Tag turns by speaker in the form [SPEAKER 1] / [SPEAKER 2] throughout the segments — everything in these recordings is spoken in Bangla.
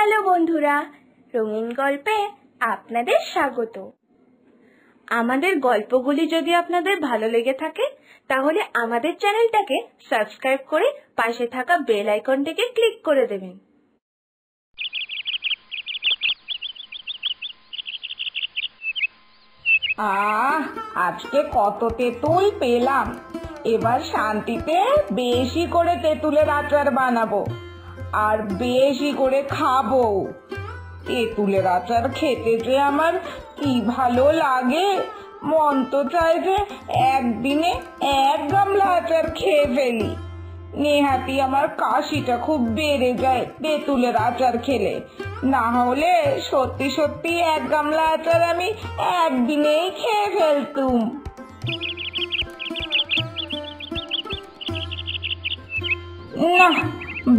[SPEAKER 1] হ্যালো বন্ধুরা, রঙিন গল্পে আপনাদের স্বাগত। আমাদের গল্পগুলি যদি আপনাদের ভালো লেগে থাকে তাহলে আমাদের চ্যানেলটাকে সাবস্ক্রাইব করে পাশে থাকা বেল আইকনটিকে ক্লিক করে দেবেন।
[SPEAKER 2] আজকে কত তেঁতুল পেলাম। এবার শান্তিতে বেশি করে তেঁতুলের আচার বানাবো আর বেশি করে খাবো। তেঁতুলের আচার খেতে যে আমার কি ভালো লাগে, মন তো চায় যে একদিনে 1 গামলা আচার খেয়ে ফেলি। নেহাতি আমার কাশিটা খুব বেড়ে যায় তেঁতুলের আচার খেলে, না হলে সত্যি সত্যি 1 গামলা আচার আমি একদিনেই খেয়ে ফেলতুম। না,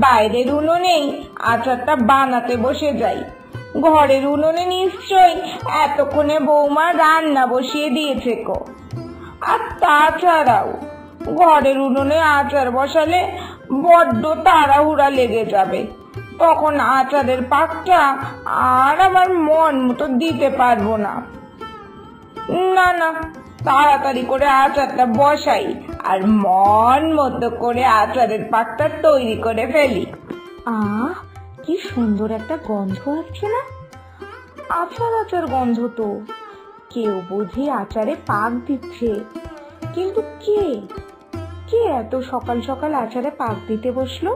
[SPEAKER 2] বাইরের উনুনেই আচারটা বানাতে বসে যাই। ঘরের উনুনে নিশ্চয়ই এতক্ষণে বৌমা রান্না বসিয়ে দিয়েছে কো। আর তাছাড়াও ঘরের উনুনে আচার বসালে বড্ড তাড়াহুড়া লেগে যাবে, তখন আচারের পাকটা আর আমার মন মতো দিতে পারবো না। না না, তাড়াতাড়ি করে আচারটা বসাই আর মন মতো করে আচারের পাকটা তৈরি করে ফেলি। কি সুন্দর একটা গন্ধ আসছে না? আচার আচার গন্ধ তো। কেউ বুঝি আচারে পাক দিচ্ছে, কিন্তু কে কে এত সকাল সকাল আচারে পাক দিতে বসলো?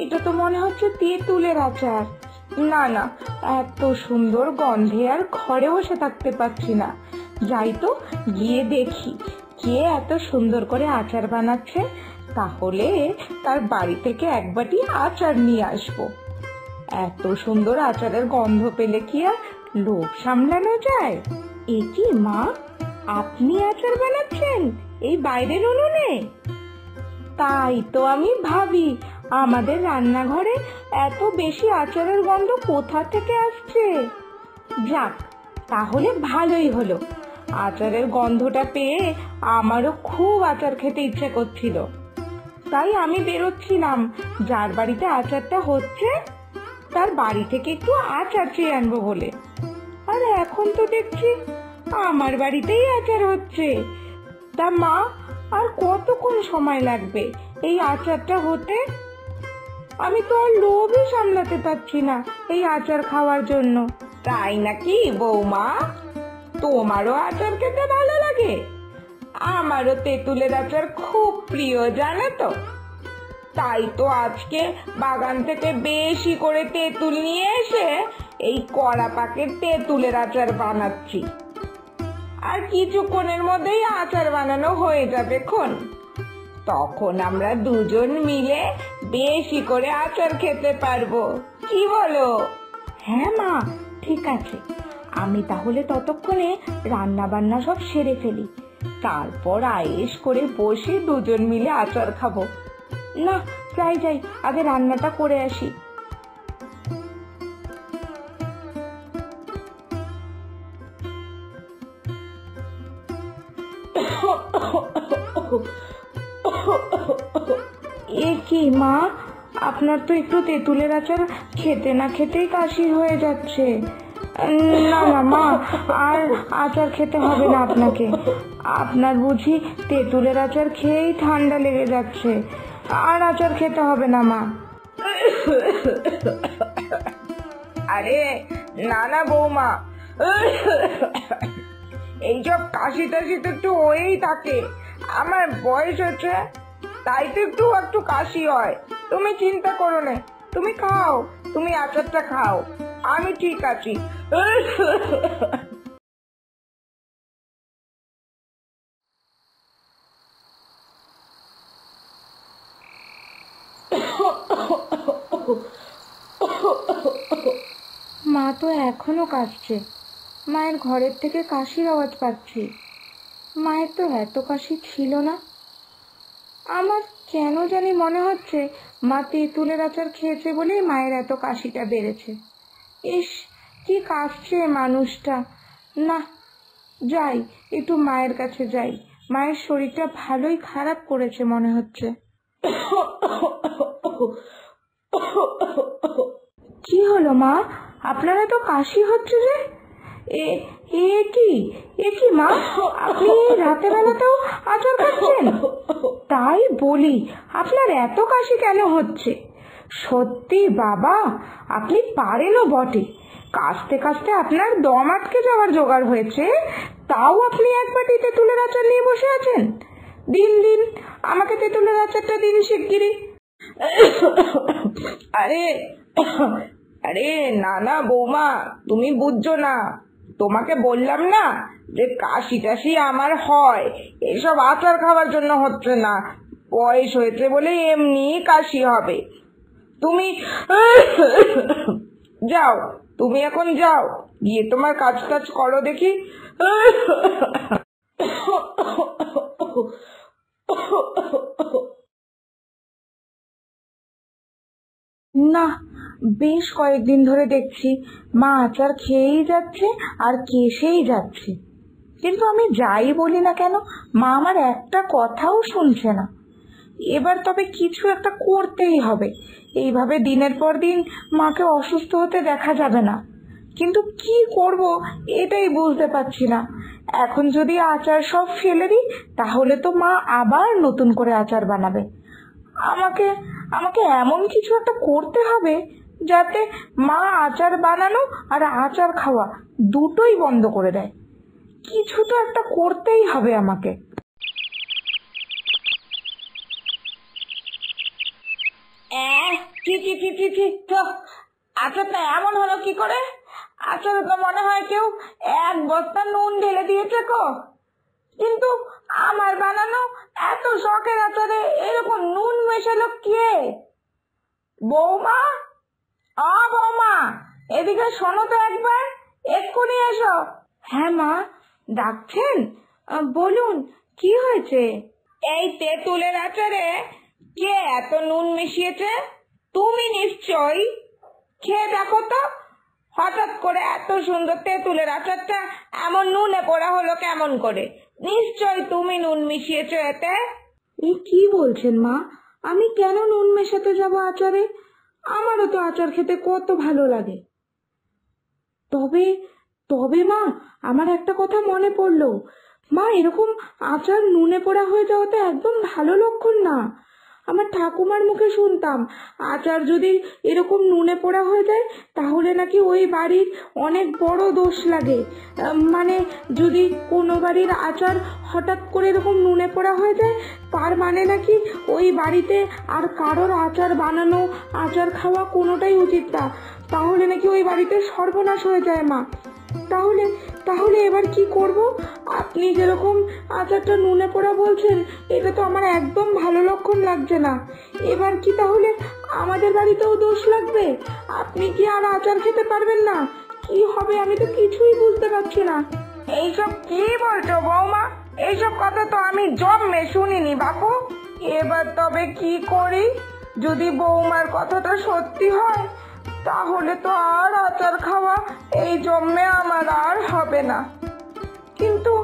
[SPEAKER 2] এটা তো মনে হচ্ছে তেঁতুলের আচার। না না, এত সুন্দর গন্ধে আর ঘরে বসে থাকতে পারছি না। যাই তো গিয়ে দেখি কে এত সুন্দর করে আচার বানাচ্ছে, তাহলে তার বাড়ি থেকে 1 বাটি আচার নিয়ে আসবো। এত সুন্দর আচারের গন্ধ পেলে কি আর লোভ সামলানো যায়? এ কি মা, আপনি আচার বানাচ্ছেন এই বাইরের উনুনে? তাই তো আমি ভাবি, আমাদের রান্নাঘরে এত বেশি আচারের গন্ধ কোথা থেকে আসছে। যাক, তাহলে ভালোই হলো। আচারের গন্ধটা পেয়ে আমারও খুব আচার খেতে ইচ্ছে করছিল, তাই আমি বেরোচ্ছিলাম যার বাড়িতে আচারটা হচ্ছে তার বাড়ি থেকে একটু আচার চেয়ে আনবো বলে। আর এখন তো দেখছি আমার বাড়িতেই আচার হচ্ছে। তা মা, আর কতক্ষণ সময় লাগবে এই আচারটা হতে? আমি তো আর লোভই সামলাতে পারছি না এই আচার খাওয়ার জন্য। তাই নাকি বৌমা? তোমারও আচার খেতে ভালো লাগে? আমারও তেঁতুলের আচার খুব প্রিয়, জানো তো। তাই তো আজকে বাগান থেকে বেশি করে তেঁতুল নিয়ে এসে এই কড়া পাকের তেঁতুলের আচার বানাচ্ছি। আর কিছুক্ষণের মধ্যেই আচার বানানো হয়ে যাবে তখন আমরা দুজন মিলে বেশি করে আচার খেতে পারবো। কি বলো? হ্যাঁ মা, ঠিক আছে। আমি তাহলে ততক্ষণে রান্না বান্না সব সেরে ফেলি, তারপর আয়েশ করে বসে দুজন মিলে আচার খাবো। না, যাই আগে রান্নাটা করে আসি। এ কি মা, আপনার তো একটু তেঁতুলের আচার খেতে না খেতেই কাশি হয়ে যাচ্ছে। না না মা, আর আচার খেতে হবে না আপনাকে। আপনার বুঝি তেঁতুলের আচার খেয়েই ঠান্ডা লেগে যাচ্ছে, আর আচার খেতে হবে না মা। আরে না না বৌমা, এইসব কাশি টাশি তো একটু হয়েই থাকে। আমার বয়স হচ্ছে, তাই তো একটু কাশি হয়। তুমি চিন্তা করো না, তুমি খাও, তুমি আচারটা খাও, আমি ঠিক আছি। মা তো এখনো কাশছে। মায়ের ঘরের থেকে কাশির আওয়াজ পাচ্ছি। মায়ের তো এত কাশি ছিল না। আমার কেন জানি মনে হচ্ছে মা তেঁতুলের আচার খেয়েছে বলেই মায়ের এত কাশিটা বেড়েছে। ইস, কি কাশছে মানুষটা। না, যাই একটু মায়ের কাছে যাই। মায়ের শরীরটা ভালোই খারাপ করেছে মনে হচ্ছে। কি হলো মা, আপনারা তো কাশি হচ্ছে যে? এ এ কি এ কি মা, আপনি রাতের বেলাতেও আচার খাচ্ছেন? তাই বলি, আপনার এত কাশি কেন হচ্ছে? সত্যি বাবা, আপনি পারেনও বটে। কাশতে কাশতে আপনার দম আটকে যাওয়ার জোগাড় হয়েছে, তাও আপনি এক বাটি তেঁতুলের আচার নিয়ে বসে আছেন। দিন দিন, আমাকে তেঁতুলের আচারটা দিন শিগগিরই। আরে আরে না না বৌমা, তুমি বুঝছো না। তোমাকে বললাম না যে কাশি টাশি আমার হয়, এসব আচার খাওয়ার জন্য হচ্ছে না, বয়স হয়েছে বলে এমনি কাশি হবে। তুমি যাও, তুমি এখন যাও, গিয়ে তোমার কাজ টাজ করো দেখি। না, বেশ কয়েকদিন ধরে দেখছি মা আচার খেয়েই যাচ্ছে আর কেসেই যাচ্ছে, কিন্তু আমি যাই বলি না কেন মা আমার একটা কথাও শুনছে না। এবার তবে কিছু একটা করতেই হবে, এইভাবে দিনের পর দিন মাকে অসুস্থ হতে দেখা যাবে না। কিন্তু কি করব এটাই বুঝতে পারছি না। এখন যদি আচার সব ফেলে দিই, তাহলে তো মা আবার নতুন করে আচার বানাবে। আমাকে আমাকে এমন কিছু একটা করতে হবে যাতে মা আচার বানানো আর আচার খাওয়া দুটোই বন্ধ করে দেয়। কিছু তো একটা করতেই হবে আমাকে। আচারটা এমন হলো কি করে? আচারে তো মনে হয় কেউ এক বস্তা নুন ঢেলে দিয়েছে গো। কিন্তু আমার বানানো এত শখের আচারে এরকম নুন মেশালো কে? বৌমা, বৌমা, এদিকে শোনো তো একবার, এক্ষুনি এসো। হ্যাঁ মা, ডাকছেন? বলুন, কি হয়েছে? এই তেঁতুলের আচারে কে এত নুন মিশিয়েছে? তুমি নিশ্চয়ই। খেয়ে দেখো তো, হঠাৎ করে এত সুন্দর তেঁতুলের আচারটা এমন নুনে পোড়া হলো কেমন করে? নিশ্চয় তুমি নুন মিশিয়েছো এতে। কি বলছেন মা? আমি কেন নুন মেশাতে যাব আচারে? আমারও তো আচার খেতে কত ভালো লাগে। তবে তবে মা, আমার একটা কথা মনে পড়লো। মা, এরকম আচার নুনে পোড়া হয়ে যাওয়া তো একদম ভালো লক্ষণ না। আমার ঠাকুমার মুখে শুনতাম, আচার যদি এরকম নুনে পোড়া হয়ে যায় তাহলে নাকি ওই বাড়ির অনেক বড় দোষ লাগে। মানে যদি কোনো বাড়ির আচার হঠাৎ করে এরকম নুনে পোড়া হয়ে যায়, তার মানে নাকি ওই বাড়িতে আর কারোর আচার বানানো, আচার খাওয়া কোনোটাই উচিত না। তাহলে নাকি ওই বাড়িতে সর্বনাশ হয়ে যায় মা। তাহলে তাহলে এবার কি করব? আপনি যেরকম আচারটা নুনে পোড়া বলছেন, এটা তো আমার একদম ভালো লক্ষণ লাগছে না। এবার কি তাহলে আমাদের বাড়িতেও দোষ লাগবে? আপনি কি আর আচার খেতে পারবেন না? কি হবে আমি তো কিছুই বুঝতে পারছি না। এইসব কি বলছো বৌমা? এইসব কথা তো আমি জন্মে শুনিনি বাপু। এবার তবে কি করি? যদি বৌমার কথাটা সত্যি হয়, তাহলে তো আর আচার খাওয়া এই জন্মে আমার আর হবে না। কিন্তু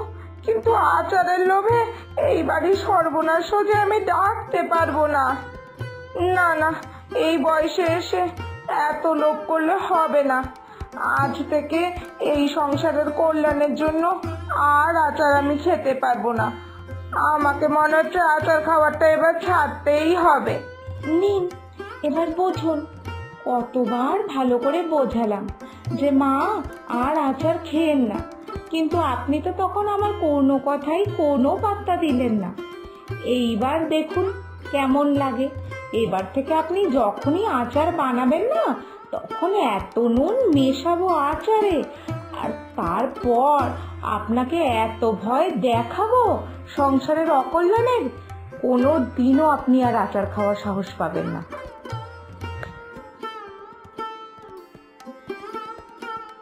[SPEAKER 2] কিন্তু আচারের লোভে এই বাড়ি সর্বনাশ যে আমি ডাকতে পারবো না। না না, এই বয়সে এসে এত লোভ করলে হবে না। আজ থেকে এই সংসারের কল্যাণের জন্য আর আচার আমি খেতে পারবো না। আমাকে মনে হচ্ছে আচার খাওয়াটা এবার ছাড়তেই হবে। নিন, এবার বুঝুন। কতবার ভালো করে বোঝালাম যে মা আর আচার খেয়েন না, কিন্তু আপনি তো তখন আমার কোনো কথাই কোনো পাত্তা দিলেন না। এইবার দেখুন কেমন লাগে। এবার থেকে আপনি যখনই আচার বানাবেন না, তখন এত নুন মেশাবো আচারে, আর তারপর আপনাকে এত ভয় দেখাবো সংসারের অকল্যাণের, কোনো দিনও আপনি আর আচার খাওয়ার সাহস পাবেন না।